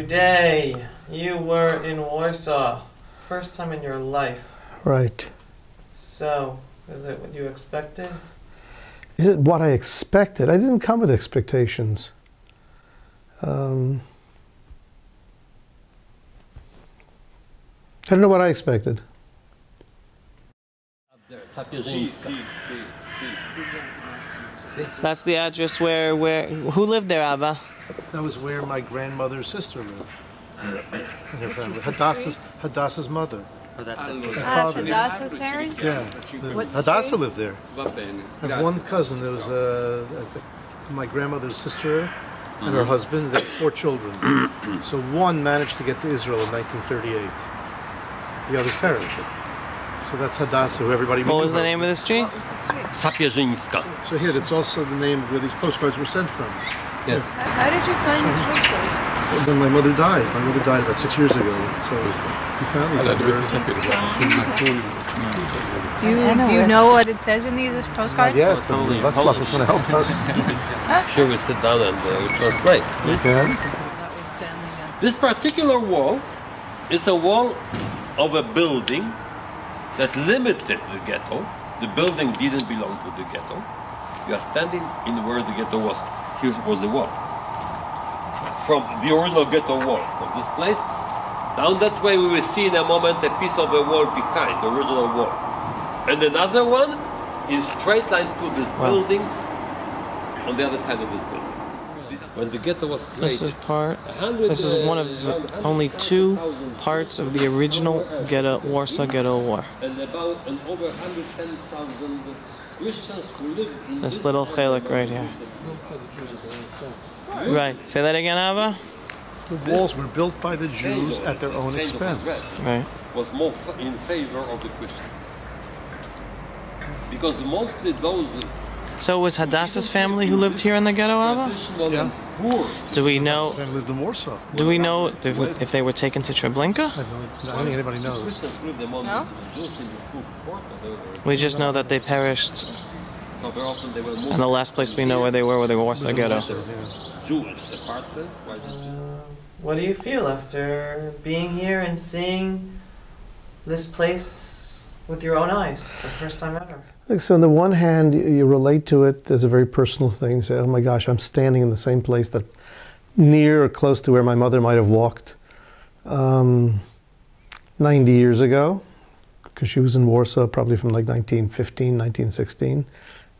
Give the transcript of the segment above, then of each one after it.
Today, you were in Warsaw. First time in your life. Right. So, is it what you expected? Is it what I expected? I didn't come with expectations. I don't know what I expected. That's the address where who lived there, Abba? That was where my grandmother's sister lived. In her family. Hadassah's mother. Hadassah's parents? Yeah. Hadassah lived there. I have one cousin. There was my grandmother's sister and her husband. They had 4 children. So one managed to get to Israel in 1938. The others perished. So that's Hadassah, who everybody knew. What was the name of the street? What was the street? Sapieżyńska. So here, that's also the name of where these postcards were sent from. Yes. How did you find these postcards? When my mother died. My mother died about 6 years ago. So we found these. Do you know what it says in these postcards? Yeah, Václav is going to help us. Sure, we sit down and translate. Okay. This particular wall is a wall of a building that limited the ghetto. The building didn't belong to the ghetto. We are standing in where the ghetto was. Here was the wall. From the original ghetto wall, from this place, down that way we will see in a moment a piece of a wall behind the original wall. And another one in straight line through this building on the other side of this building. When the ghetto was created, This is one of only 2 parts of the original Warsaw Ghetto War. and about over 110,000 Christians who lived in This little chelik right here. Right. Say that again, Abba? The walls were built by the Jews at their own expense. Right. was more in favor of the Christians. Because mostly those So it was Hadassah's family who lived here in the ghetto, Abba? traditional Yeah. and poor Do we know? They lived in Warsaw. Do we know if they were taken to Treblinka? I don't think anybody knows. Christians lived among No? the Jews in the poor quarter. We just know that they perished, So very often they were moved and the last place we know where they were the Warsaw Ghetto. Jewish apartments. What do you feel after being here and seeing this place with your own eyes for the first time ever? So on the one hand, you relate to it as a very personal thing. You say, oh my gosh, I'm standing in the same place that near or close to where my mother might have walked 90 years ago, because she was in Warsaw probably from like 1915, 1916,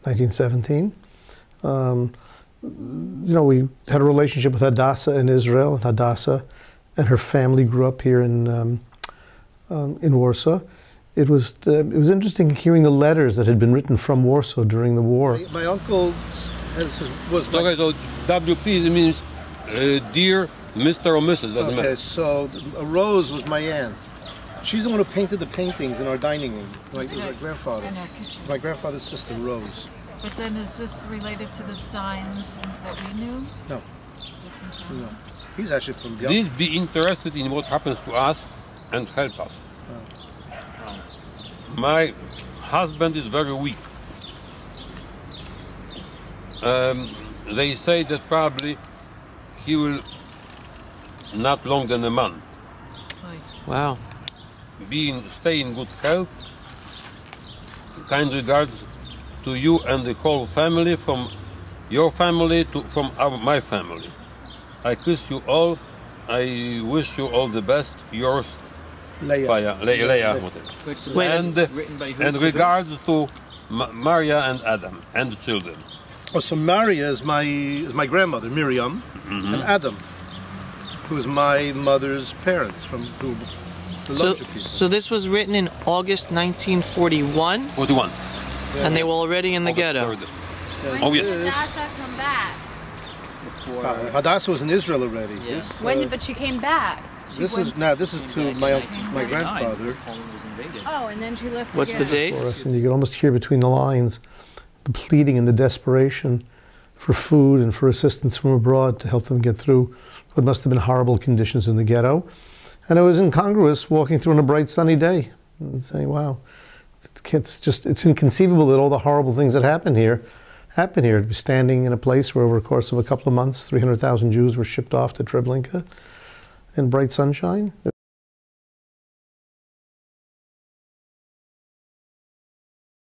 1917. You know, we had a relationship with Hadassah in Israel, and Hadassah and her family grew up here in Warsaw. It was interesting hearing the letters that had been written from Warsaw during the war. My uncle was. Okay, so WP means dear Mr. or Mrs. Doesn't matter. So Rose was my aunt. She's the one who painted the paintings in our dining room. It was my grandfather. In our kitchen. My grandfather's sister, Rose. But then is this related to the Steins that we knew? No. No. He's actually from Białystok. Please be interested in what happens to us and help us. My husband is very weak. They say that probably he will not long than a month. Wow. Stay in good health. Kind regards to you and the whole family, from your family to my family. I kiss you all. I wish you all the best. Yours, Leia. And regards to Maria and Adam and the children. Oh, so Maria is my grandmother, Miriam, and Adam, who is my mother's parents from the Loja people. So this was written in August 1941, 41. and they were already in the ghetto. Oh yes. Hadassah come back? Hadassah was in Israel already. Yeah. But she came back. This is to my grandfather. Oh, and then she left. What's the date? For us, and you could almost hear between the lines the pleading and the desperation for food and for assistance from abroad to help them get through what must have been horrible conditions in the ghetto. And it was incongruous walking through on a bright sunny day and saying, wow, it's inconceivable that all the horrible things that happened here. To be standing in a place where over the course of a couple of months, 300,000 Jews were shipped off to Treblinka. and bright sunshine.